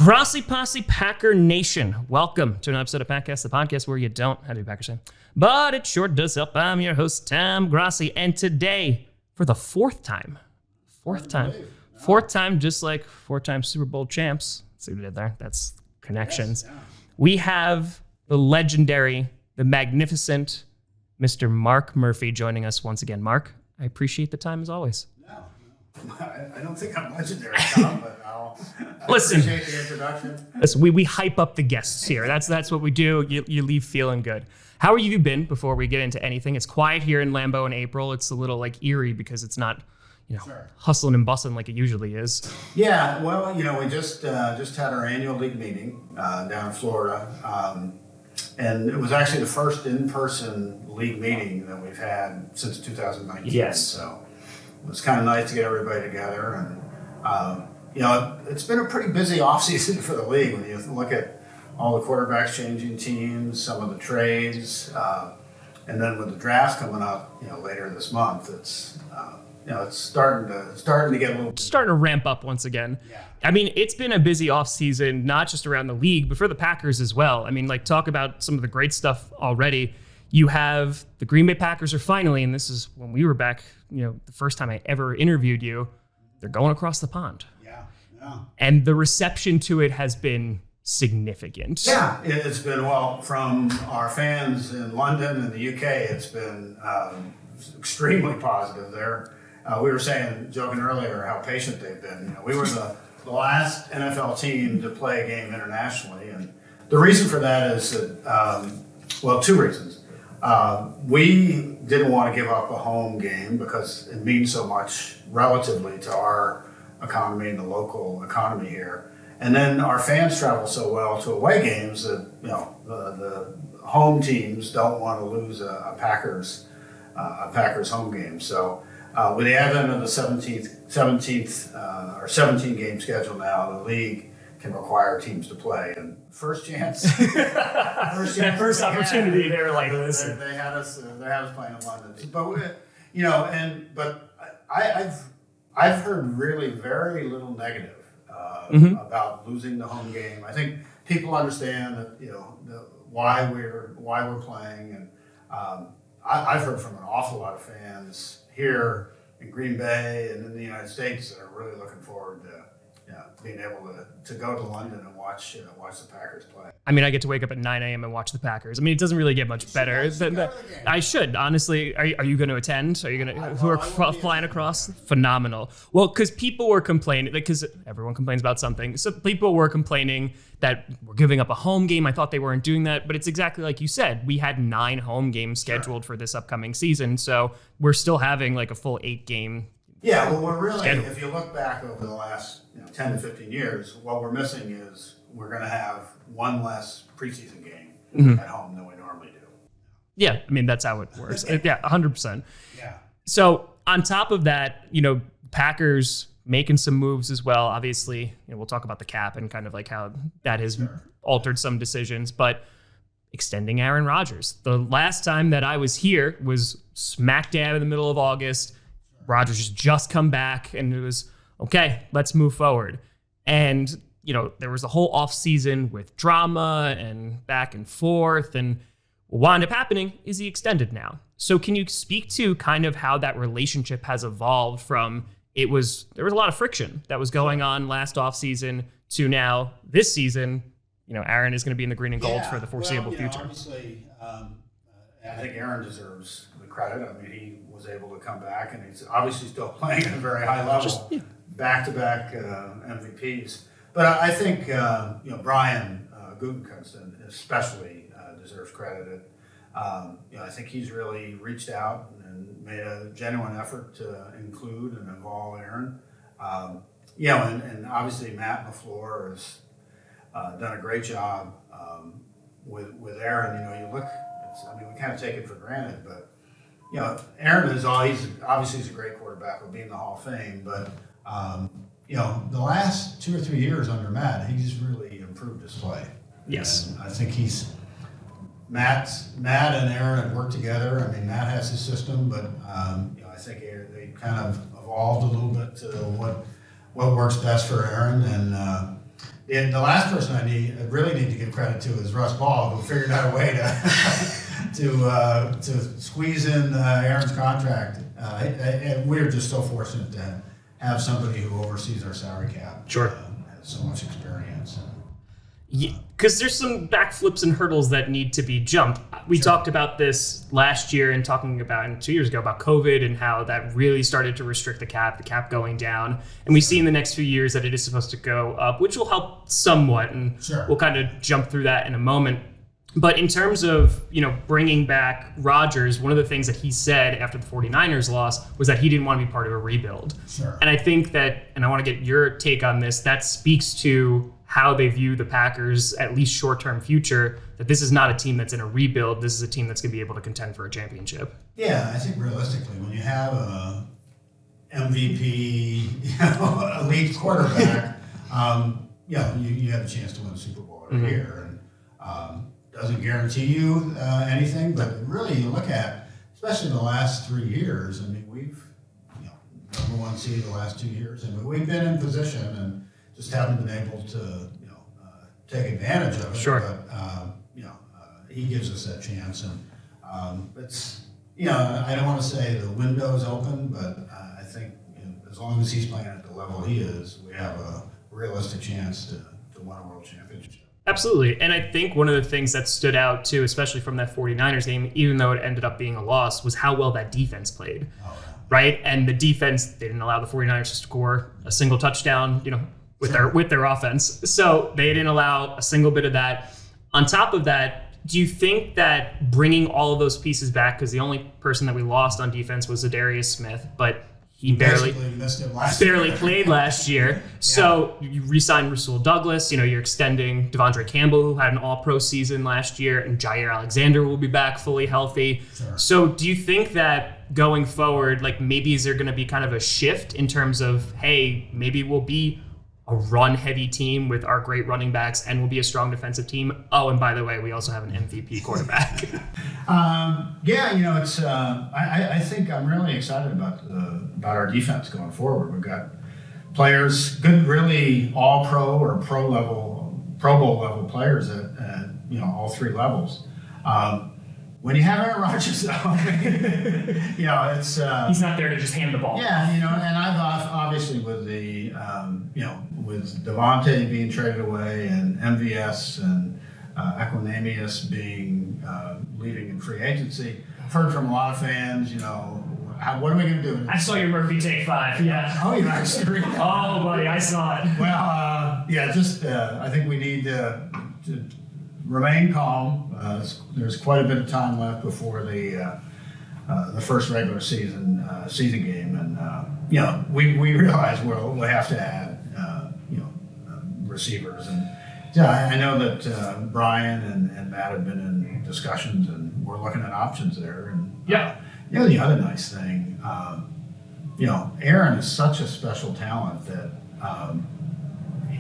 Grossi Posse Packer Nation, welcome to an episode of Packcast, the podcast where you don't have to be Packers fan, but it sure does help. I'm your host, Tom Grossi, and today, for the fourth time, just like four-time Super Bowl champs. See what we did there? That's connections. Yes, yeah. We have the legendary, the magnificent Mr. Mark Murphy joining us once again. Mark, I appreciate the time as always. No, I don't think I'm legendary, Tom, but I appreciate the introduction. Listen, we hype up the guests here. That's what we do. You leave feeling good. How have you been before we get into anything? It's quiet here in Lambeau in April. It's a little eerie because it's not, hustling and bustling like it usually is. Yeah, well, we just had our annual league meeting down in Florida. And it was actually the first in-person league meeting that we've had since 2019. Yes. So it was kind of nice to get everybody together. And, it's been a pretty busy offseason for the league when you look at all the quarterbacks changing teams, some of the trades, and then with the draft coming up, later this month, it's starting to get a little starting to ramp up once again. Yeah. I mean, it's been a busy offseason, not just around the league, but for the Packers as well. I mean, talk about some of the great stuff already. You have the Green Bay Packers are finally, and this is when we were back, the first time I ever interviewed you, they're going across the pond. Yeah. And the reception to it has been significant. Yeah, it's been, from our fans in London and the UK, it's been extremely positive there. We were joking earlier, how patient they've been. We were the last NFL team to play a game internationally. And the reason for that is that, two reasons. We didn't want to give up a home game because it means so much relatively to our economy and the local economy here. And then our fans travel so well to away games that, the home teams don't want to lose a Packers home game. So with the advent of the 17 game schedule now, the league can require teams to play. And first opportunity, they were like, listen. They had us playing in London. But I've heard really very little negative about losing the home game. I think people understand that why we're playing, and I've heard from an awful lot of fans here in Green Bay and in the United States that are really looking forward to being able to go to London and watch the Packers play. I mean, I get to wake up at 9 a.m. and watch the Packers. I mean, it doesn't really get much better than that. I should, honestly. Are you going to attend? Are you going to? Who are flying across? Phenomenal. Well, because people were complaining, because everyone complains about something. So people were complaining that we're giving up a home game. I thought they weren't doing that, but it's exactly like you said. We had 9 home games scheduled for this upcoming season, so we're still having a full 8-game. Yeah, well, we're really, if you look back over the last 10 to 15 years, what we're missing is we're going to have one less preseason game at home than we normally do. Yeah, I mean, that's how it works. Yeah, 100%. Yeah. So on top of that, Packers making some moves as well. Obviously, we'll talk about the cap and kind of how that has altered some decisions, but extending Aaron Rodgers. The last time that I was here was smack dab in the middle of August. Rodgers just come back, and it was, okay, let's move forward. And, there was a whole offseason with drama and back and forth, and what wound up happening is he extended now. So can you speak to kind of how that relationship has evolved from there was a lot of friction that was going on last offseason to now this season, Aaron is going to be in the green and gold for the foreseeable future. Obviously, I think Aaron deserves the credit. I mean, he was able to come back, and he's obviously still playing at a very high level, back-to-back MVPs. But I think Brian Gutekunst especially deserves credit. I think he's really reached out and made a genuine effort to include and involve Aaron. And obviously Matt LaFleur has done a great job with Aaron. You look. We kind of take it for granted, but Aaron is he's a great quarterback. Will be in the Hall of Fame, but the last 2 or 3 years under Matt, he's really improved his play. Yes, and I think Matt and Aaron have worked together. I mean, Matt has his system, but I think they kind of evolved a little bit to what works best for Aaron, and the last person I really need to give credit to is Russ Ball, who figured out a way to squeeze in Aaron's contract. We're just so fortunate to have somebody who oversees our salary cap. Sure. Has so much experience. Because there's some backflips and hurdles that need to be jumped. We talked about this last year and 2 years ago about COVID and how that really started to restrict the cap going down. And we see in the next few years that it is supposed to go up, which will help somewhat. And we'll kind of jump through that in a moment. But in terms of, bringing back Rodgers, one of the things that he said after the 49ers loss was that he didn't want to be part of a rebuild. Sure. And I think that, and I want to get your take on this, that speaks to how they view the Packers, at least short-term future, that this is not a team that's in a rebuild. This is a team that's going to be able to contend for a championship. Yeah, I think realistically, when you have a MVP, elite quarterback, you have a chance to win a Super Bowl every year. And doesn't guarantee you anything, but really you look at, especially the last 3 years, I mean, we've, number one seed the last 2 years, and we've been in position and just haven't been able to, take advantage of it. Sure. But, he gives us that chance. And it's, I don't want to say the window's open, but I think as long as he's playing at the level he is, we have a realistic chance to win a world championship. Absolutely. And I think one of the things that stood out, too, especially from that 49ers game, even though it ended up being a loss, was how well that defense played. Oh, yeah. Right? And the defense, they didn't allow the 49ers to score a single touchdown, with their offense. So they didn't allow a single bit of that. On top of that, do you think that bringing all of those pieces back, because the only person that we lost on defense was Zadarius Smith, but he barely played last year. So you re-signed Rasul Douglas, you're extending Devondre Campbell, who had an all-pro season last year, and Jair Alexander will be back fully healthy. Sure. So do you think that going forward, maybe is there going to be kind of a shift in terms of, hey, maybe we'll be a run-heavy team with our great running backs, and we'll be a strong defensive team? Oh, and by the way, we also have an MVP quarterback. It's. I think I'm really excited about our defense going forward. We've got players, good, really all-pro or Pro Bowl level players at all three levels. When you have Aaron Rodgers, though, it's he's not there to just hand the ball. Yeah, and I've obviously with the with Davante being traded away and MVS and Equinemius being leaving in free agency, I've heard from a lot of fans, what are we going to do? I saw your Murphy take 5. Yeah. Oh, you actually? Oh, buddy, I saw it. Well, I think we need to remain calm. There's quite a bit of time left before the first regular season game, and we realize we'll have to add receivers, and I know that Brian and Matt have been in discussions, and we're looking at options there. And the other nice thing, Aaron is such a special talent that.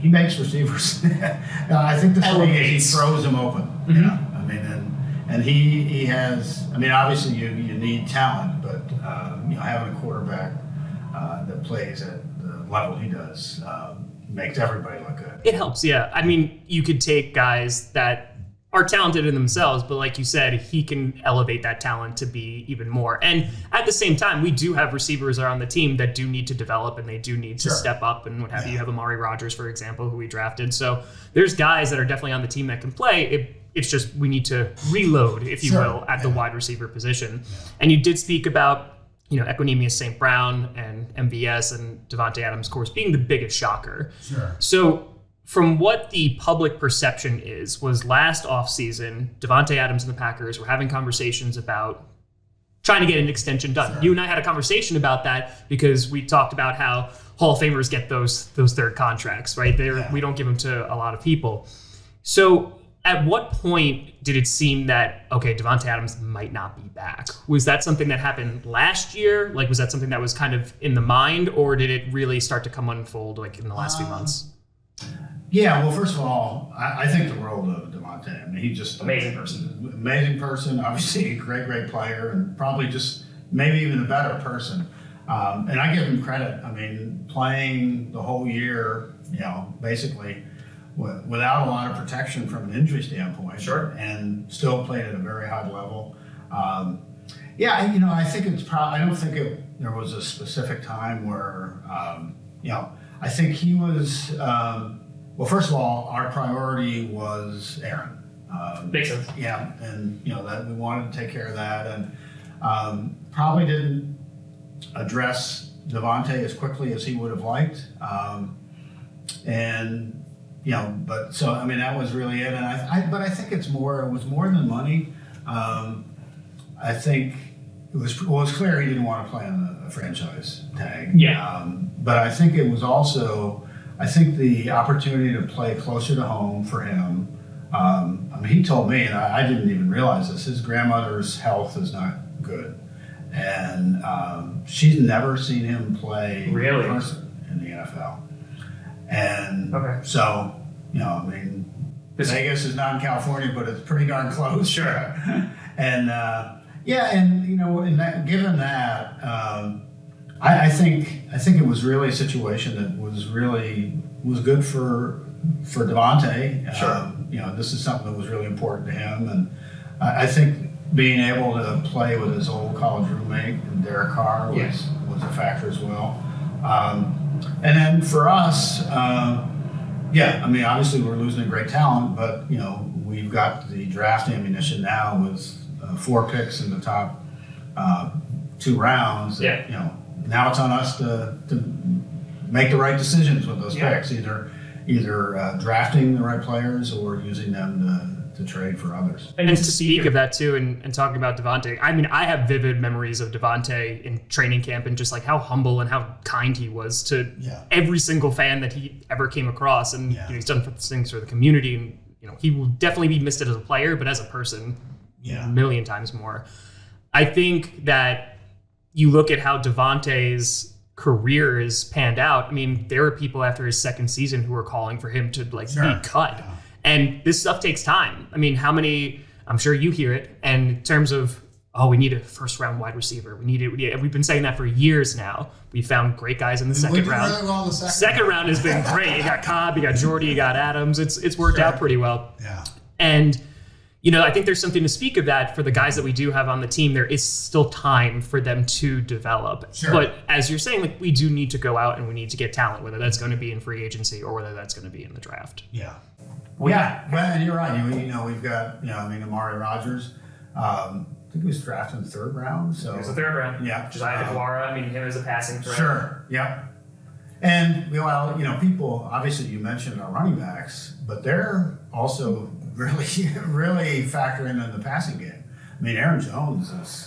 He makes receivers. I think the thing is he throws them open. Mm-hmm. I mean, and he has. I mean, obviously you need talent, but having a quarterback that plays at the level he does makes everybody look good. It helps, yeah. I mean, you could take guys that are talented in themselves, but like you said, he can elevate that talent to be even more. And at the same time, we do have receivers on the team that do need to develop, and they do need to step up and what have you. You have Amari Rodgers, for example, who we drafted. So there's guys that are definitely on the team that can play. It's just we need to reload, if you will, at the wide receiver position. Yeah. And you did speak about Equinemius St. Brown and MVS and Davante Adams, of course, being the biggest shocker. Sure. So from what the public perception was last offseason, Davante Adams and the Packers were having conversations about trying to get an extension done. Sure. You and I had a conversation about that because we talked about how Hall of Famers get those third contracts, right? We don't give them to a lot of people. So at what point did it seem that, okay, Davante Adams might not be back? Was that something that happened last year? Was that something that was kind of in the mind, or did it really start to come unfold in the last few months? Yeah, well, first of all, I think the world of Davante. I mean, he's just amazing person, obviously a great player, and probably just maybe even a better person. And I give him credit. I mean, playing the whole year, basically without a lot of protection from an injury standpoint. Sure. And still played at a very high level. I think it's probably. I don't think there was a specific time where I think he was. Well, first of all, our priority was Aaron. Makes sense. Yeah, and that we wanted to take care of that, and probably didn't address Davante as quickly as he would have liked. But so I mean that was really it, and I think it was more than money. I think it was clear he didn't want to play on the franchise tag. Yeah. But I think it was also the opportunity to play closer to home for him. He told me, and I didn't even realize this, his grandmother's health is not good. And she's never seen him play in person in the NFL. And so, Vegas is not in California, but it's pretty darn close. Sure. And, given that, I think it was really a situation that was good for Davante. Sure. This is something that was really important to him, and I think being able to play with his old college roommate Derek Carr was a factor as well. And then for us, obviously we're losing a great talent, but we've got the draft ammunition now with 4 picks in the top 2 rounds. That, now it's on us to make the right decisions with those picks, either drafting the right players or using them to trade for others. And to speak of that too, and talking about Davante, I have vivid memories of Davante in training camp and just like how humble and how kind he was to every single fan that he ever came across. And he's done things for the community, and he will definitely be missed as a player, but as a person, a million times more. I think that you look at how Davante's career is panned out. There are people after his second season who are calling for him to be cut. Yeah. And this stuff takes time. How many, I'm sure you hear it, and in terms of, we need a first-round wide receiver. We've been saying that for years now. We found great guys in the second round. Really well in the second round has been great. You got Cobb, you got Jordy, you got Adams. It's worked out pretty well. Yeah. And, I think there's something to speak of that for the guys that we do have on the team. There is still time for them to develop. Sure. But as you're saying, we do need to go out and we need to get talent, whether that's going to be in free agency or whether that's going to be in the draft. Yeah. And you're right. We've got, Amari Rodgers. I think he was drafted in the 3rd round. So it was the 3rd round. Yeah. Josiah DeGuara, him as a passing threat. Sure. Yeah. And, people, obviously you mentioned our running backs, but they're also really factoring in the passing game. Aaron Jones is,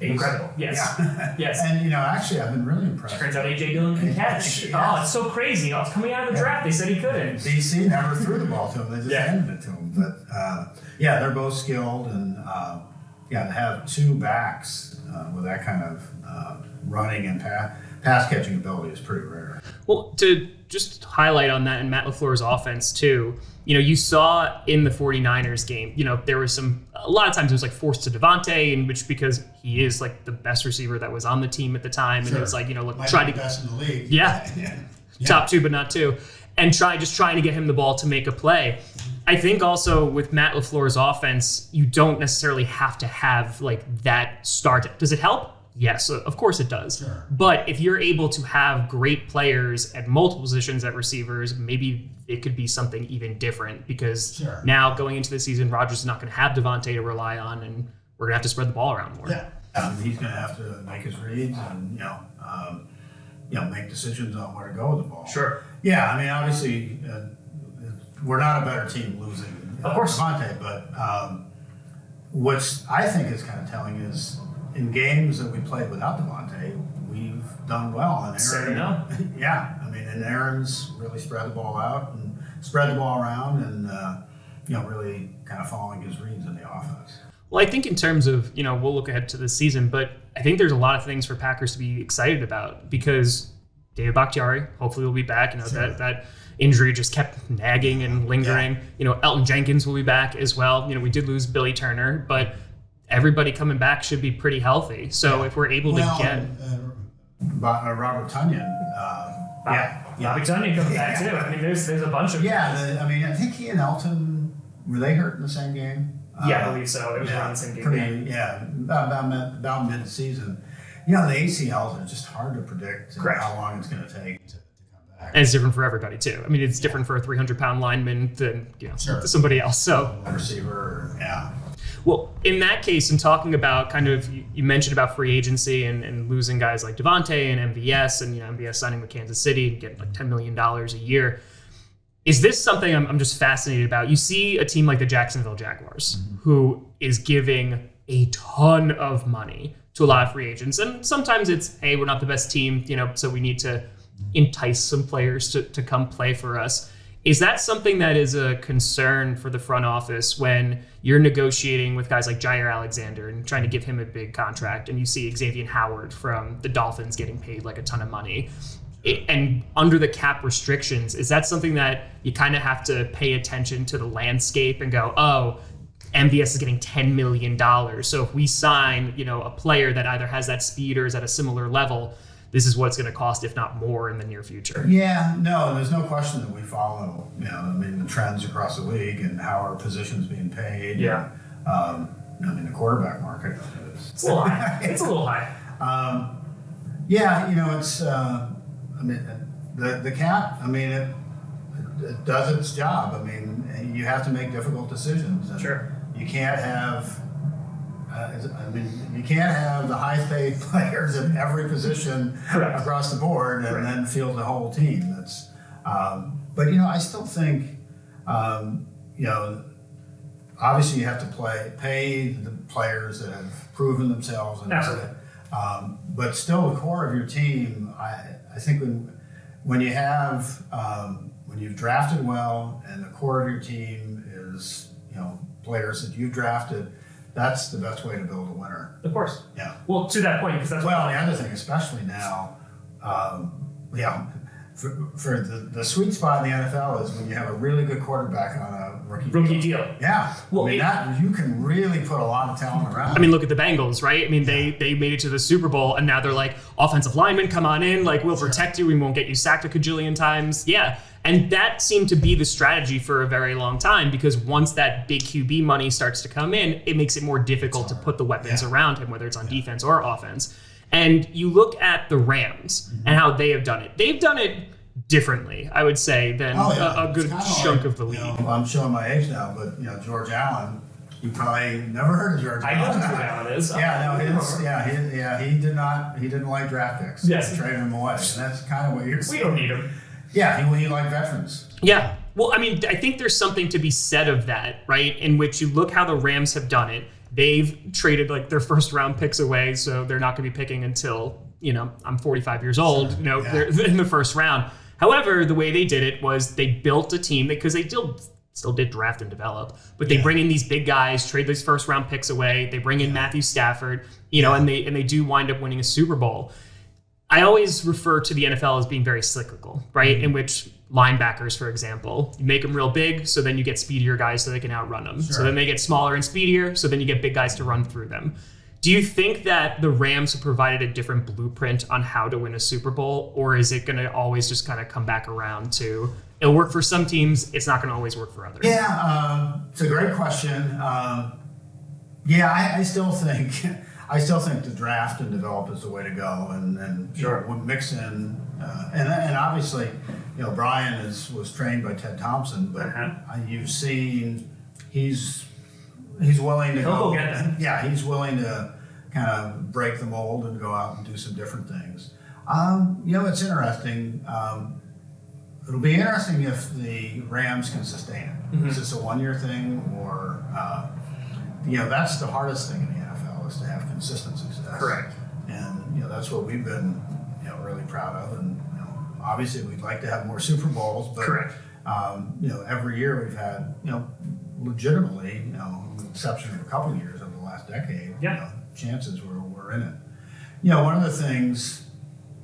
incredible. Yes. Yeah. Yes. And, actually, I've been really impressed. Turns out A.J. Dillon can catch. Oh, it's so crazy. It's coming out of the draft. They said he couldn't. DC never threw the ball to him. They just handed it to him. But, they're both skilled. And, to have 2 backs with that kind of running and pass-catching ability is pretty rare. Well, to just highlight on that in Matt LaFleur's offense, too, you saw in the 49ers game, there was a lot of times it was forced to Davante, in which because he is the best receiver that was on the team at the time. Sure. And it's try to best in the league. Yeah. Top 2, but not 2. And trying to get him the ball to make a play. I think also with Matt LaFleur's offense, you don't necessarily have to have that start. Does it help? Yes, of course it does. Sure. But if you're able to have great players at multiple positions at receivers, maybe it could be something even different because now going into the season, Rodgers is not going to have Davante to rely on, and we're going to have to spread the ball around more. Yeah, he's going to have to make his reads and make decisions on where to go with the ball. Sure. Yeah, obviously we're not a better team losing Davante, but what I think is kind of telling is, in games that we played without Davante, we've done well. And Aaron, and Aaron's really spread the ball out and spread the ball around, and really kind of following his reads in the offense. Well, I think in terms of we'll look ahead to the season, but I think there's a lot of things for Packers to be excited about because David Bakhtiari hopefully will be back. That injury just kept nagging and lingering. Elton Jenkins will be back as well. We did lose Billy Turner, but everybody coming back should be pretty healthy. So if we're able to get Robert Tunyon, Bobby Tunyon comes back too. I mean, there's a bunch of I mean, I think he and Elton were they hurt in the same game? I believe so. It was around the same game. About mid-season. The ACLs are just hard to predict how long it's going to take to come back. And it's different for everybody too. I mean, it's different for a 300-pound lineman than somebody else. So receiver, Well, in that case, in talking about kind of, you mentioned about free agency and losing guys like Davante and MVS and MVS signing with Kansas City and getting like $10 million a year. Is this something I'm just fascinated about? You see a team like the Jacksonville Jaguars, who is giving a ton of money to a lot of free agents. And sometimes it's, hey, we're not the best team, so we need to entice some players to come play for us. Is that something that is a concern for the front office when you're negotiating with guys like Jair Alexander and trying to give him a big contract, and you see Xavier Howard from the Dolphins getting paid like a ton of money? And under the cap restrictions, is that something that you kind of have to pay attention to the landscape and go, oh, MVS is getting $10 million. So if we sign, a player that either has that speed or is at a similar level, this is what it's going to cost, if not more, in the near future. Yeah, no, there's no question that we follow, the trends across the league and how our position's being paid. Yeah. The quarterback market it's a little high. It's a little high. It's, the cap, it does its job. You have to make difficult decisions. And sure. You can't have, the highest paid players in every position across the board and then field the whole team. That's, but I still think, obviously you have to pay the players that have proven themselves. Absolutely. But still, the core of your team, I think when you have when you've drafted well and the core of your team is players that you've drafted, that's the best way to build a winner. Of course. Yeah. Well, to that point, because that's the other thing, especially now, for the sweet spot in the NFL is when you have a really good quarterback on a rookie deal. Yeah. Well, you can really put a lot of talent around. Look at the Bengals, right? They made it to the Super Bowl, and now they're like, offensive linemen, come on in. Like, we'll protect you. We won't get you sacked a cajillion times. Yeah. And that seemed to be the strategy for a very long time, because once that big QB money starts to come in, it makes it more difficult to put the weapons around him, whether it's on defense or offense. And you look at the Rams and how they have done it. They've done it differently, I would say, than a good chunk of the league. I'm showing my age now, but George Allen, you probably never heard of George Allen. I know who George Allen is. He didn't like draft picks. Yes. He traded him away, and that's kind of what you're saying. We don't need him. Yeah, he liked veterans. Yeah. Well, I think there's something to be said of that, right? In which you look how the Rams have done it. They've traded like their first round picks away, so they're not going to be picking until, I'm 45 years old, they're in the first round. However, the way they did it was they built a team because they still did draft and develop, but they bring in these big guys, trade these first round picks away. They bring in Matthew Stafford, and they do wind up winning a Super Bowl. I always refer to the NFL as being very cyclical, right? In which linebackers, for example, you make them real big, so then you get speedier guys so they can outrun them. Sure. So then they get smaller and speedier, so then you get big guys to run through them. Do you think that the Rams have provided a different blueprint on how to win a Super Bowl, or is it going to always just kind of come back around to it'll work for some teams, it's not going to always work for others? Yeah, it's a great question. I still think the draft and develop is the way to go, and sure. Mix in and obviously, Brian was trained by Ted Thompson, but you've seen he's willing to go. He's willing to kind of break the mold and go out and do some different things. It's interesting. It'll be interesting if the Rams can sustain it. Mm-hmm. Is this a one-year thing, or that's the hardest thing in the NFL is to have consistent success. Correct. And that's what we've been really proud of. And obviously we'd like to have more Super Bowls, but correct. Every year we've had legitimately, with the exception of a couple of years over the last decade, chances we're in it. One of the things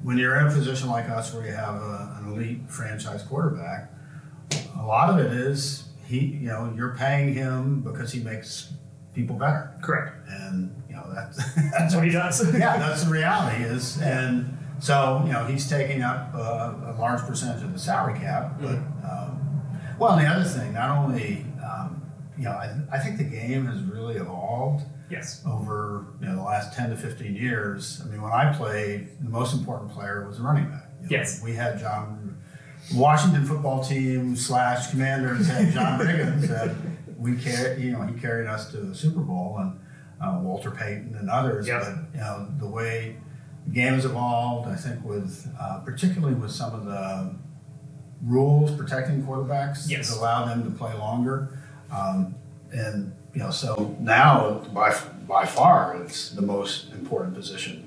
when you're in a position like us where you have an elite franchise quarterback, a lot of it is you're paying him because he makes people better. Correct. And that's what he does. Yeah, that's the reality is, and So, he's taking up a large percentage of the salary cap. But, well, and the other thing, not only, I think the game has really evolved over the last 10 to 15 years. I mean, when I played, the most important player was the running back. We had Washington football team / Commanders had John Riggins that he carried us to the Super Bowl, and Walter Payton and others. But the way the game has evolved, I think, with particularly with some of the rules protecting quarterbacks, has allowed them to play longer. And so now by far it's the most important position.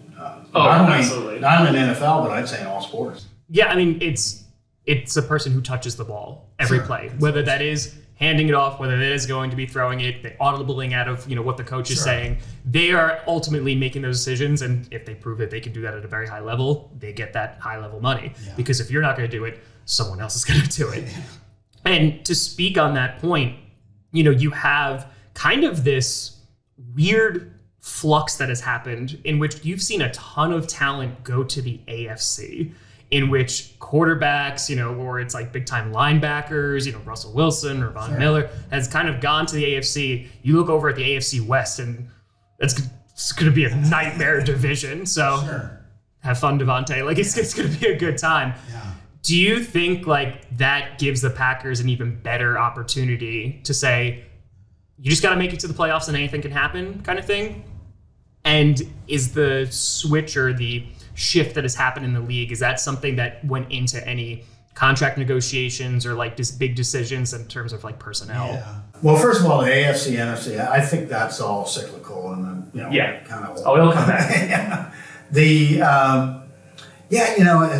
Absolutely. Not in the NFL, but I'd say in all sports. Yeah, I mean it's a person who touches the ball every play, whether that is handing it off, whether that is going to be throwing it, the audibling out of what the coach is saying. They are ultimately making those decisions, and if they prove that they can do that at a very high level, they get that high level money. Because if you're not going to do it, someone else is going to do it. And to speak on that point, you have kind of this weird flux that has happened in which you've seen a ton of talent go to the AFC, in which quarterbacks, or it's like big time linebackers, Russell Wilson or Von Miller has kind of gone to the AFC. You look over at the AFC West and it's going to be a nightmare division. So have fun, Davante. Like it's going to be a good time. Do you think that gives the Packers an even better opportunity to say, you just got to make it to the playoffs and anything can happen kind of thing? And is the switch or the shift that has happened in the league, is that something that went into any contract negotiations or big decisions in terms of personnel? Well, first of all, the AFC, NFC, I think that's all cyclical and kind of. Oh, it'll come back. It's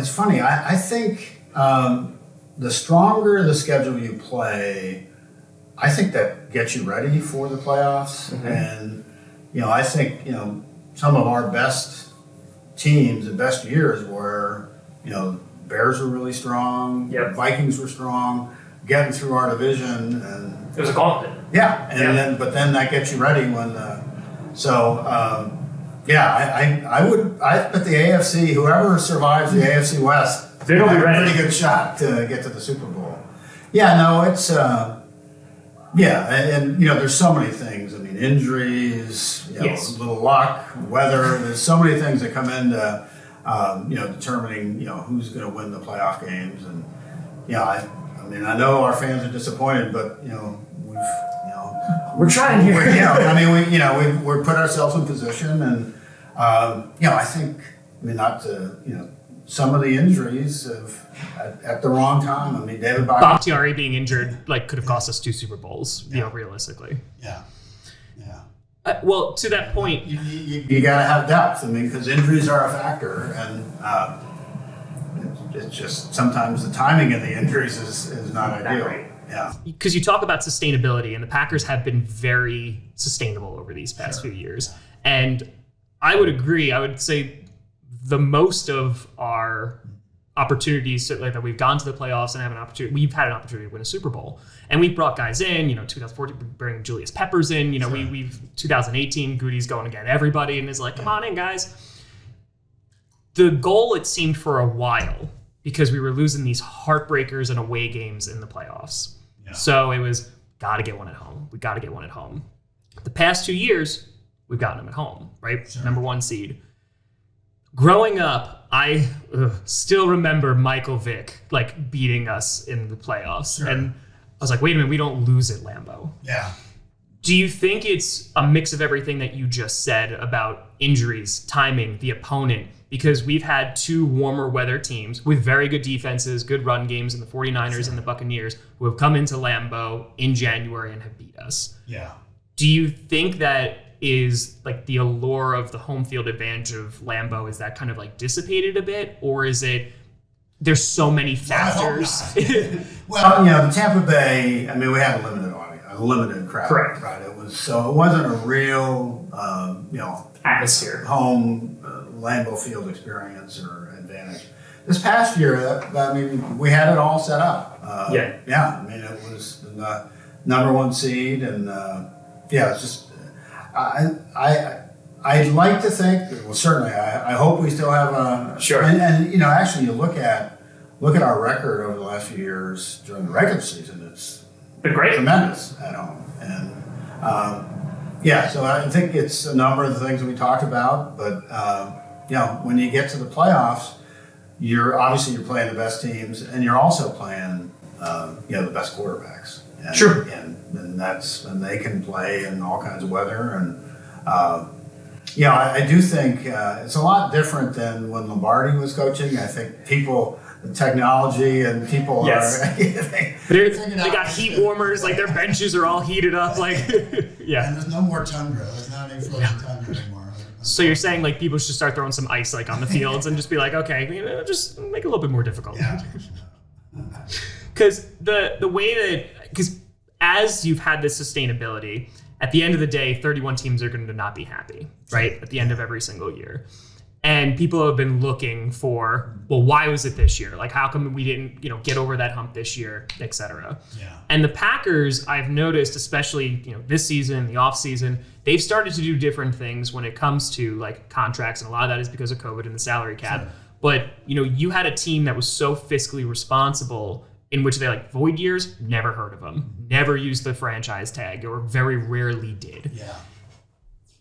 funny. I think the stronger the schedule you play, I think that gets you ready for the playoffs. And I think some of our best teams, the best years were, Bears were really strong, Vikings were strong, getting through our division, and it was a gauntlet. But then that gets you ready when. I bet the AFC, whoever survives the AFC West, they'll be ready. A pretty good shot to get to the Super Bowl. It's. And there's so many things. I mean, injuries, a little luck, weather. There's so many things that come into, determining, who's going to win the playoff games. And I know our fans are disappointed, but we're trying here. We're put ourselves in position, and I think, some of the injuries at the wrong time. I mean, David Bakhtiari being injured could have cost us 2 Super Bowls, realistically. Well, to that point, you got to have depth. I mean, because injuries are a factor, and it's just sometimes the timing of the injuries is not ideal. Right. Because you talk about sustainability, and the Packers have been very sustainable over these past few years, and I would agree. I would say the most of our opportunities that we've gone to the playoffs and we've had an opportunity to win a Super Bowl. And we've brought guys in, 2014, bringing Julius Peppers in, we've 2018, Goody's going to get everybody and is like, come on in, guys. The goal, it seemed for a while, because we were losing these heartbreakers and away games in the playoffs. So it was, got to get one at home. We got to get one at home. The past 2 years, we've gotten them at home, right? Number 1 seed. Growing up, I still remember Michael Vick beating us in the playoffs. And I was like, wait a minute, we don't lose at Lambeau. Do you think it's a mix of everything that you just said about injuries, timing, the opponent? Because we've had 2 warmer weather teams with very good defenses, good run games in the 49ers and the Buccaneers who have come into Lambeau in January and have beat us. Do you think that is the allure of the home field advantage of Lambeau, is that kind of dissipated a bit, or is it there's so many factors? Well, the Tampa Bay, we had a limited crowd. Correct. Right. It wasn't a real atmosphere home Lambeau Field experience or advantage. This past year, we had it all set up. It was the number 1 seed, and it's just. I'd like to think, well, certainly, I hope we still have a Sure. And actually, you look at our record over the last few years during the regular season. It's been great, tremendous at home, and so I think it's a number of the things that we talked about. But when you get to the playoffs, you're playing the best teams, and you're also playing the best quarterbacks. And, sure. And they can play in all kinds of weather, and I do think it's a lot different than when Lombardi was coaching. I think the technology and people yes. are. they got heat warmers, like their benches are all heated up, like yeah. And there's no more tundra. There's not any frozen tundra anymore. So you're saying like people should start throwing some ice like on the fields and just be like, okay, just make it a little bit more difficult. Yeah. Because because as you've had this sustainability, at the end of the day, 31 teams are going to not be happy, right? At the end of every single year. And people have been looking for, well, why was it this year? Like, how come we didn't, get over that hump this year, et cetera? Yeah. And the Packers, I've noticed, especially, this season, the off season, they've started to do different things when it comes to like contracts. And a lot of that is because of COVID and the salary cap. Sure. But, you had a team that was so fiscally responsible in which they void years, never heard of them, never used the franchise tag, or very rarely did. Yeah.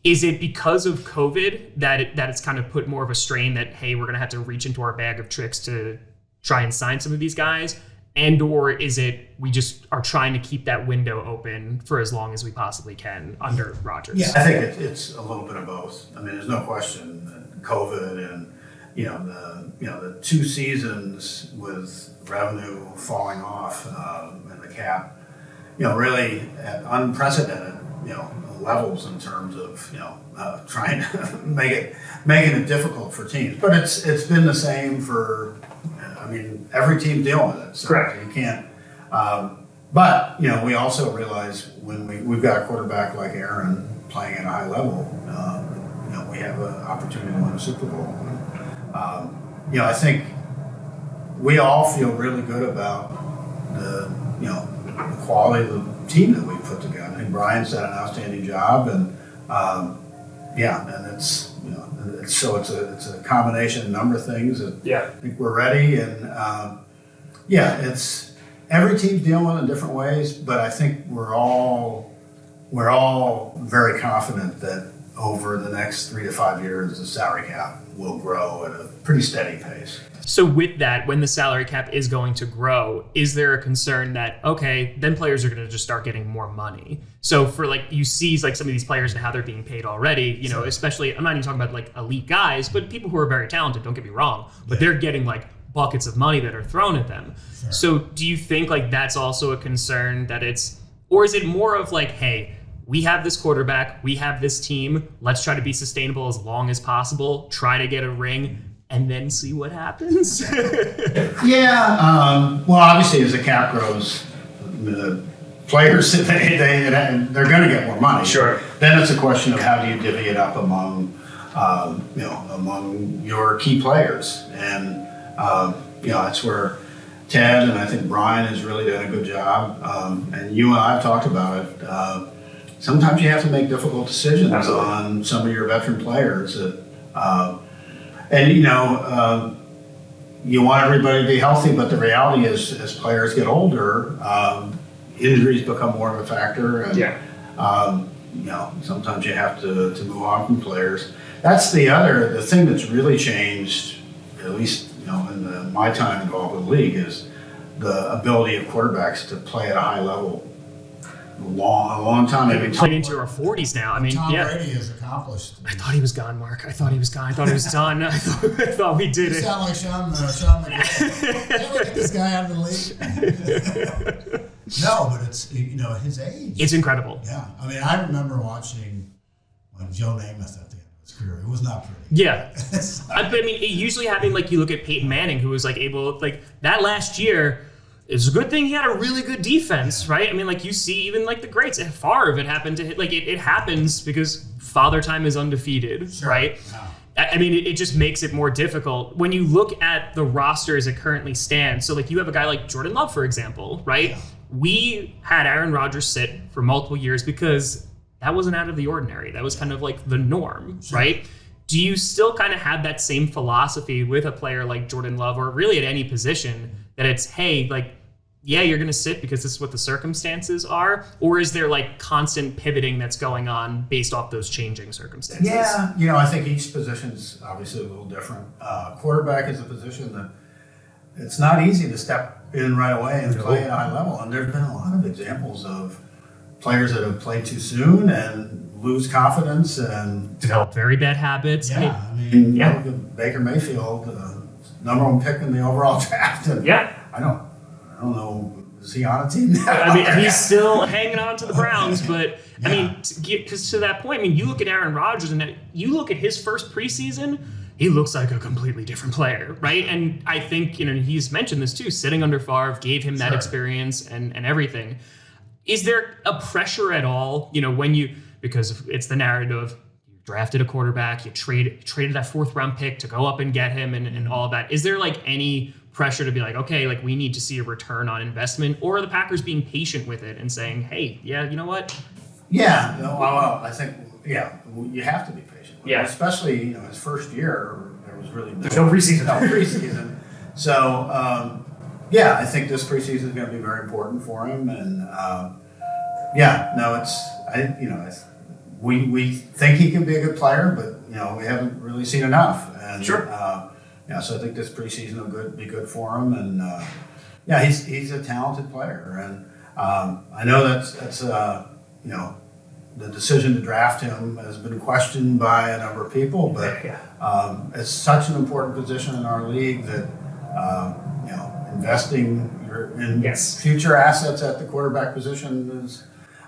Is it because of COVID that it's kind of put more of a strain that, hey, we're going to have to reach into our bag of tricks to try and sign some of these guys? And or is it we just are trying to keep that window open for as long as we possibly can under Rodgers? Yeah, I think it's a little bit of both. I mean, there's no question that COVID and the 2 seasons with revenue falling off and the cap, really at unprecedented levels in terms of trying to making it difficult for teams. But it's been the same for every team's dealing with it. So correct. You can't. But we also realize when we've got a quarterback like Aaron playing at a high level, we have an opportunity to win a Super Bowl. I think we all feel really good about the quality of the team that we put together. I think Brian's done an outstanding job, and and it's it's a combination of a number of things. That I think we're ready, and it's every team's dealing in different ways, but I think we're all very confident that over the next 3 to 5 years, the salary cap will grow at a pretty steady pace. So with that, when the salary cap is going to grow, is there a concern that, okay, then players are going to just start getting more money? So for you see some of these players and how they're being paid already, especially, I'm not even talking about elite guys, but people who are very talented, don't get me wrong, but they're getting buckets of money that are thrown at them. Sure. So do you think that's also a concern that or is it more of hey, we have this quarterback, we have this team, let's try to be sustainable as long as possible, try to get a ring, and then see what happens? Well, obviously, as the cap grows, the players, they're going to get more money. Sure. Then it's a question of how do you divvy it up among your key players. And, that's where Ted and I think Brian has really done a good job. And you and I have talked about it. Sometimes you have to make difficult decisions on some of your veteran players. You want everybody to be healthy, but the reality is, as players get older, injuries become more of a factor. And, sometimes you have to move on from players. That's the thing that's really changed, at least, in my time involved with the league, is the ability of quarterbacks to play at a high level. A long time. They've been playing into our 40s now. I mean, Tom Brady has accomplished. I thought he was gone, Mark. I thought he was gone. I thought he was done. I thought we did it. You sound like Sean McGrath. Can't we get this guy out of the league? No, but it's his age. It's incredible. Yeah, I mean, I remember watching Joe Namath at the end of his career. It was not pretty. Yeah, I mean, it usually happened you look at Peyton Manning, who was able that last year. It's a good thing he had a really good defense, right? I mean, you see even the greats. Favre, it happened to hit. It happens because Father Time is undefeated, sure. Right? No. I mean, it just makes it more difficult. When you look at the roster as it currently stands, so you have a guy like Jordan Love, for example, right? Yeah. We had Aaron Rodgers sit for multiple years because that wasn't out of the ordinary. That was kind of like the norm, right? Do you still kind of have that same philosophy with a player like Jordan Love, or really at any position, that it's, hey, like, yeah, you're going to sit because this is what the circumstances are? Or is there like constant pivoting that's going on based off those changing circumstances? Yeah, I think each position's obviously a little different. Quarterback is a position that it's not easy to step in right away and play at a high level. And there's been a lot of examples of players that have played too soon and lose confidence and develop very bad habits. Yeah, I mean, Baker Mayfield, number one pick in the overall draft. And I don't know, is he on a team now? I mean, he's still hanging on to the Browns, but I mean, because to that point, I mean, you look at Aaron Rodgers and you look at his first preseason, he looks like a completely different player, right? And I think, he's mentioned this too, sitting under Favre gave him that experience and everything. Is there a pressure at all, because it's the narrative, you drafted a quarterback, you traded that 4th round pick to go up and get him and all of that. Is there like any pressure to be like, okay, like we need to see a return on investment, or are the Packers being patient with it and saying, hey, you know what? Yeah, well, I think, you have to be patient. Yeah. Especially, his first year, there was really no preseason. So, I think this preseason is going to be very important for him. And, we think he can be a good player, but, we haven't really seen enough. And, so I think this preseason will be good for him, and he's a talented player, and I know that's the decision to draft him has been questioned by a number of people, but it's such an important position in our league that investing in future assets at the quarterback position is.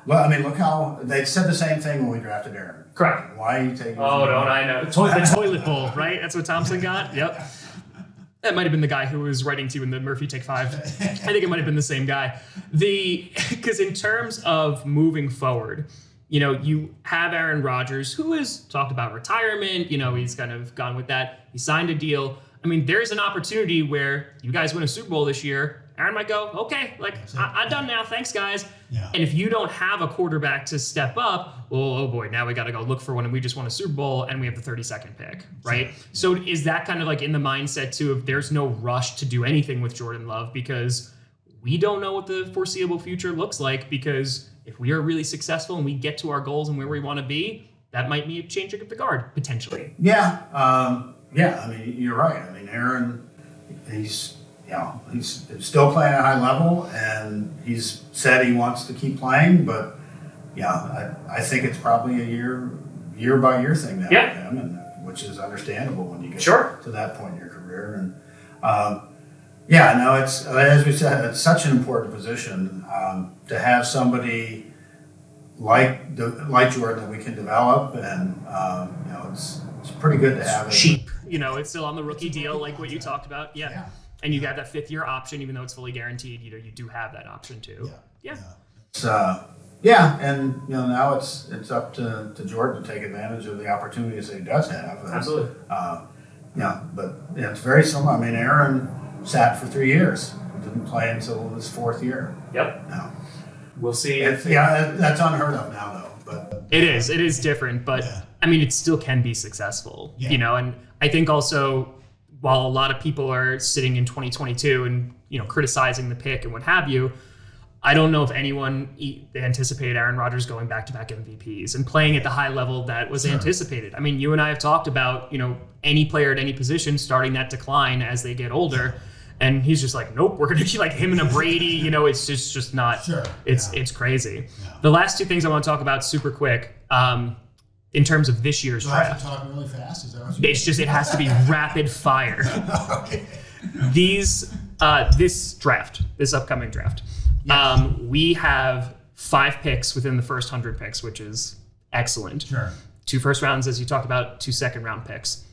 Well, I mean, look how they said the same thing when we drafted Aaron. Correct. Why are you taking? Oh, don't I know? The toilet bowl, right? That's what Thompson got. Yep. That might have been the guy who was writing to you in the Murphy Take 5. I think it might have been the same guy. Because in terms of moving forward, you have Aaron Rodgers, who has talked about retirement. He's kind of gone with that. He signed a deal. I mean, there's an opportunity where you guys win a Super Bowl this year. Aaron might go, okay, like I'm done now. Thanks, guys. Yeah. And if you don't have a quarterback to step up, well, oh boy, now we got to go look for one, and we just won a Super Bowl, and we have the 32nd pick, right? So is that kind of like in the mindset too of there's no rush to do anything with Jordan Love because we don't know what the foreseeable future looks like? Because if we are really successful and we get to our goals and where we want to be, that might mean changing of the guard potentially. Yeah. I mean, you're right. I mean, Aaron, he's still playing at a high level, and he's said he wants to keep playing, but I think it's probably a year by year thing now for him, and which is understandable when you get to that point in your career. And it's, as we said, it's such an important position to have somebody like Jordan that we can develop, and it's pretty good to have it. Cheap, it's still on the rookie deal, like what you talked about. Yeah. And you got that 5th year option, even though it's fully guaranteed. You do have that option too. Yeah. And now it's up to Jordan to take advantage of the opportunities that he does have. Absolutely. But it's very similar. I mean, Aaron sat for 3 years, didn't play until his 4th year. Yep. No. We'll see. That's unheard of now, though. But it is different, but I mean, it still can be successful. And I think also, while a lot of people are sitting in 2022 and criticizing the pick and what have you, I don't know if anyone anticipated Aaron Rodgers going back-to-back MVPs and playing at the high level that was anticipated. I mean, you and I have talked about any player at any position starting that decline as they get older, and he's just like, nope, we're going to be like him and a Brady. It's just not. It's crazy. Yeah. The last 2 things I want to talk about super quick. In terms of this year's draft. Do I have to talk really fast? Is that what it has to be rapid fire. Okay. This upcoming draft, we have 5 picks within the first 100 picks, which is excellent. Sure. 2 first rounds, as you talked about, 2 second round picks.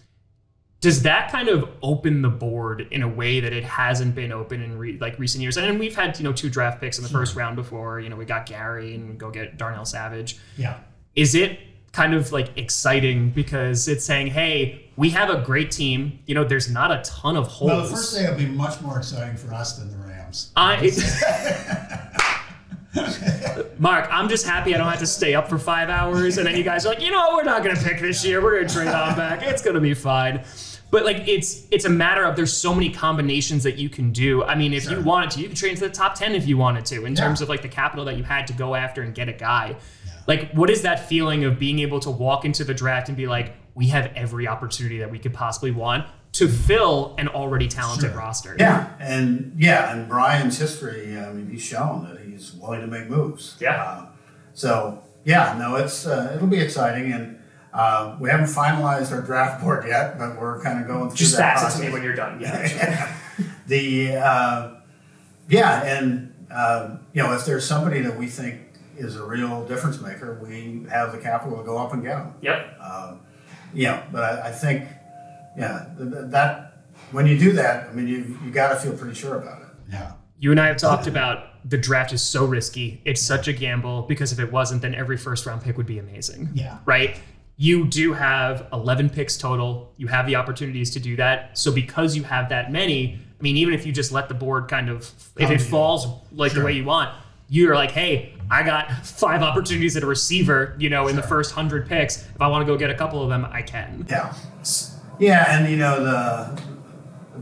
Does that kind of open the board in a way that it hasn't been open in recent years? And we've had 2 draft picks in the first round before. We got Gary and we go get Darnell Savage. Yeah. Is it kind of like exciting because it's saying, hey, we have a great team. There's not a ton of holes. Well, the first thing will be much more exciting for us than the Rams. Mark, I'm just happy I don't have to stay up for 5 hours. And then you guys are like, you know what? We're not going to pick this year. We're going to trade on back. It's going to be fine. But like it's a matter of there's so many combinations that you can do. I mean, if you wanted to, you could trade into the top 10 if you wanted to in terms of like the capital that you had to go after and get a guy. Yeah. Like, what is that feeling of being able to walk into the draft and be like, we have every opportunity that we could possibly want to fill an already talented roster? Yeah, and Brian's history, I mean, he's shown that he's willing to make moves. Yeah. It'll be exciting, and we haven't finalized our draft board yet, but we're kind of going through just that process. Just it to me when you're done. If there's somebody that we think is a real difference maker, we have the capital to go up and get them. Yep. But I think, that when you do that, I mean, you got to feel pretty sure about it. Yeah. You and I have talked about the draft is so risky. It's such a gamble because if it wasn't, then every first round pick would be amazing. Yeah. Right? You do have 11 picks total. You have the opportunities to do that. So because you have that many, I mean, even if you just let the board kind of, if it falls like the way you want, you're like, hey, I got 5 opportunities at a receiver, in the first 100 picks. If I want to go get a couple of them, I can. Yeah. Yeah, and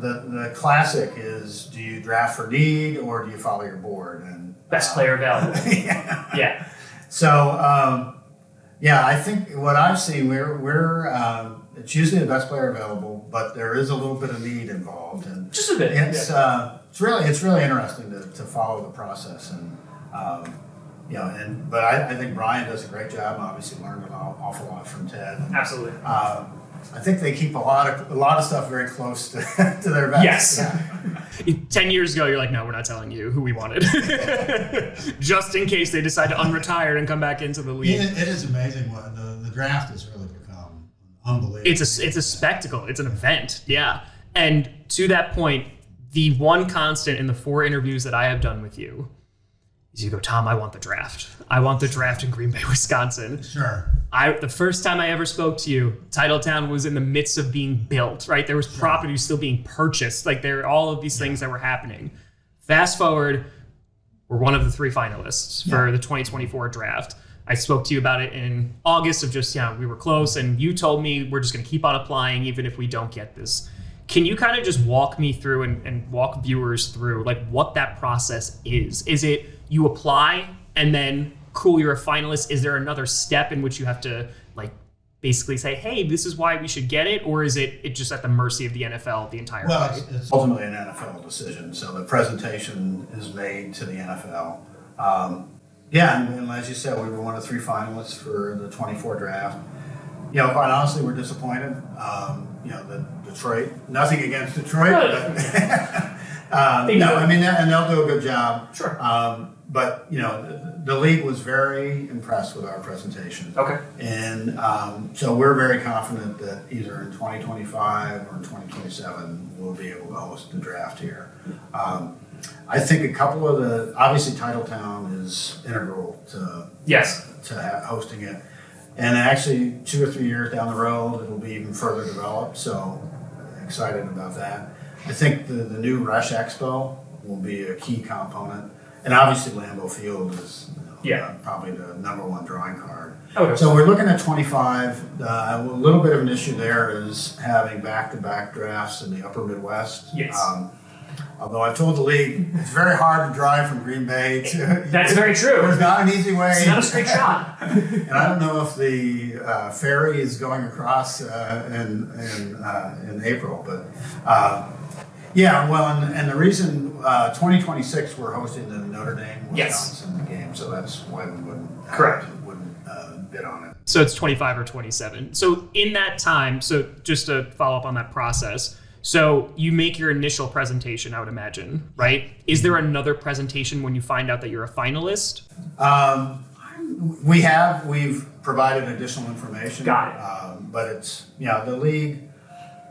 the classic is, do you draft for need or do you follow your board? And best player available. Yeah. So, I think what I've seen, we're it's usually the best player available, but there is a little bit of need involved, and just a bit. It's really interesting to follow the process, and but I think Brian does a great job. Obviously, learned an awful lot from Ted. Absolutely. I think they keep a lot of stuff very close to their vest. Yes. Yeah. 10 years ago, you're like, no, we're not telling you who we wanted. Just in case they decide to unretire and come back into the league. It is amazing what the draft has really become unbelievable. It's a spectacle. It's an event. Yeah. And to that point, the one constant in the 4 interviews that I have done with you is you go, Tom, I want the draft. I want the draft in Green Bay, Wisconsin. Sure. The first time I ever spoke to you, Titletown was in the midst of being built, right? There was property still being purchased. Like there are all of these things that were happening. Fast forward, we're one of the 3 finalists for the 2024 draft. I spoke to you about it in August of just, we were close. And you told me we're just going to keep on applying even if we don't get this. Can you kind of just walk me through and walk viewers through like what that process is? Is it you apply and then cool, you're a finalist? Is there another step in which you have to like basically say, hey, this is why we should get it? Or is it just at the mercy of the NFL the entire way? It's ultimately an NFL decision. So the presentation is made to the NFL. And as you said, we were one of 3 finalists for the 24 draft. Quite honestly, we're disappointed. The Detroit, nothing against Detroit, but and they'll do a good job. Sure. But the league was very impressed with our presentation. Okay. And so we're very confident that either in 2025 or in 2027 we'll be able to host the draft here. I think a couple of obviously Titletown is integral to hosting it. And actually 2 or 3 years down the road it'll be even further developed. So excited about that. I think the new Rush Expo will be a key component. And obviously Lambeau Field is probably the #1 drawing card. Okay. So we're looking at 25. A little bit of an issue there is having back-to-back drafts in the upper Midwest. Yes. Although I've told the league it's very hard to drive from Green Bay to... That's very true. There's not an easy way. It's not a straight shot. And I don't know if the ferry is going across in April, but... and the reason 2026 we're hosting the Notre Dame Wisconsin game, so that's why we wouldn't bid on it. So it's 25 or 27. So in that time, so just to follow up on that process, so you make your initial presentation, I would imagine, right? Is there another presentation when you find out that you're a finalist? We've provided additional information. Got it. But it's the league.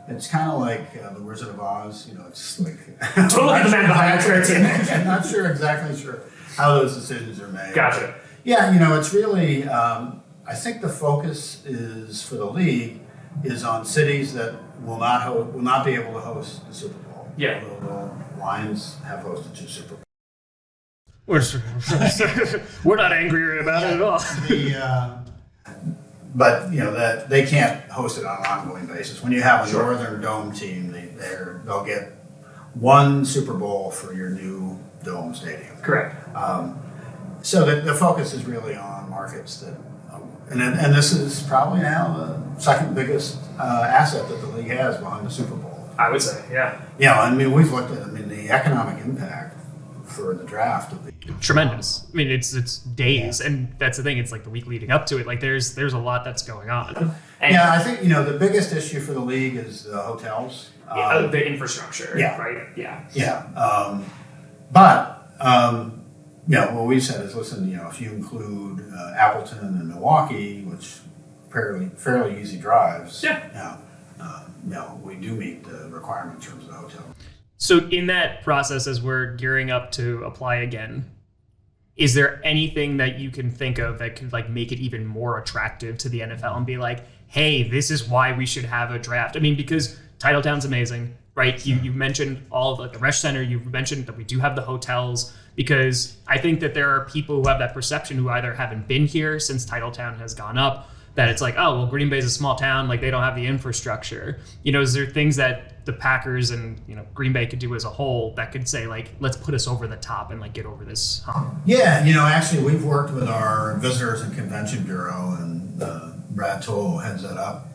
It's kind of like the Wizard of Oz, it's like... Totally the man behind the curtain. I'm not exactly sure how those decisions are made. Gotcha. Yeah, it's really, I think the focus is, for the league, is on cities that will not be able to host the Super Bowl. Yeah. The Lions have hosted 2 Super Bowls. We're not angry about it at all. But that they can't host it on an ongoing basis. When you have a Northern Dome team, they'll get one Super Bowl for your new Dome stadium. Correct. So the focus is really on markets that, and this is probably now the second biggest asset that the league has behind the Super Bowl. I would say, yeah. Yeah, I mean we've looked at the economic impact for the draft of the tremendous. I mean, it's days, and that's the thing. It's like the week leading up to it. Like there's a lot that's going on. And I think the biggest issue for the league is the hotels, the infrastructure. Yeah. Right. Yeah. Yeah. What we said is, listen, if you include Appleton and Milwaukee, which fairly easy drives. Yeah. We do meet the requirement in terms of the hotel. So in that process, as we're gearing up to apply again, is there anything that you can think of that could like make it even more attractive to the NFL and be like, hey, this is why we should have a draft? I mean, because Titletown's amazing, right? You mentioned all of like the Resch Center. You mentioned that we do have the hotels, because I think that there are people who have that perception who either haven't been here since Titletown has gone up, that it's like, oh, well, Green Bay's a small town, like they don't have the infrastructure. Is there things that the Packers and Green Bay could do as a whole that could say like, let's put us over the top and like get over this hump? Yeah, actually we've worked with our Visitors and Convention Bureau, and Brad Toll heads that up.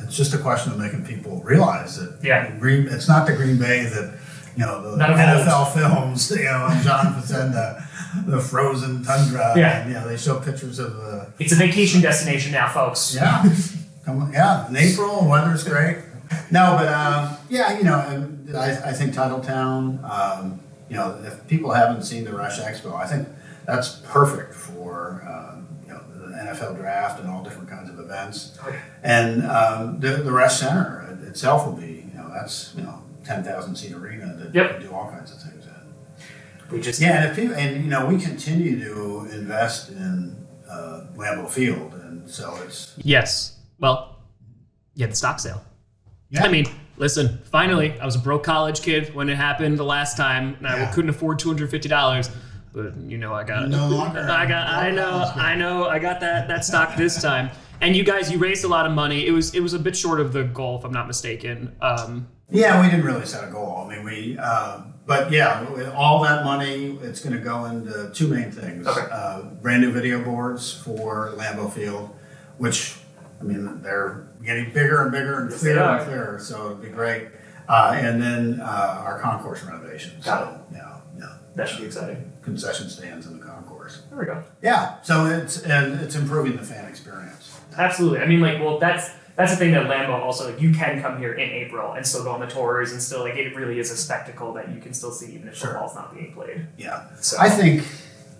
It's just a question of making people realize that it's not the Green Bay that the NFL films, and John Facenda, the frozen tundra. Yeah. And, they show pictures of it's a vacation destination now, folks. Yeah. In April, weather's great. No, but and I think Titletown, if people haven't seen the Resch Expo, I think that's perfect for the NFL draft and all different kinds of events. Okay. And the Resch Center itself will be, that's 10,000 seat arena that you can do all kinds of things in. And we continue to invest in Lambeau Field, and so it's the stock sale. Yeah. I mean, listen, finally, I was a broke college kid when it happened the last time, and I couldn't afford $250. But I got no longer. I got that stock this time. And you guys, you raised a lot of money. It was a bit short of the goal, if I'm not mistaken. We didn't really set a goal. I mean, all that money, it's going to go into two main things. Okay. Brand new video boards for Lambeau Field, which, they're getting bigger and bigger and clearer and clearer, so it'd be great. And then our concourse renovations. Got it. That should be exciting. Concession stands in the concourse. There we go. Yeah, so it's improving the fan experience. Absolutely. That's the thing that Lambeau also, you can come here in April and still go on the tours, and still it really is a spectacle that you can still see even if football's not being played. Yeah. So I think,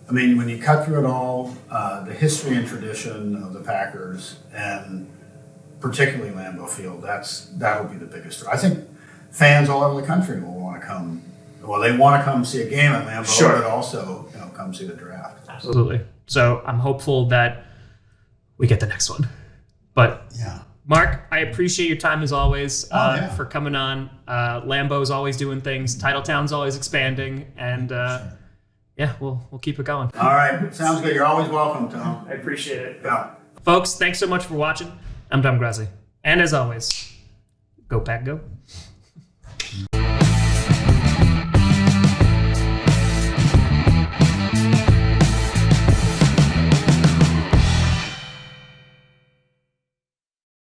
when you cut through it all, the history and tradition of the Packers, and particularly Lambeau Field, that'll be the biggest draw. I think fans all over the country will want to come. Well, they want to come see a game at Lambeau, but also come see the draft. Absolutely. So I'm hopeful that we get the next one. But Mark, I appreciate your time as always for coming on. Lambeau's always doing things. Titletown's always expanding, and we'll keep it going. All right, sounds good. You're always welcome, Tom. I appreciate it. Yeah. Folks, thanks so much for watching. I'm Tom Grossi, and as always, go Pack, go.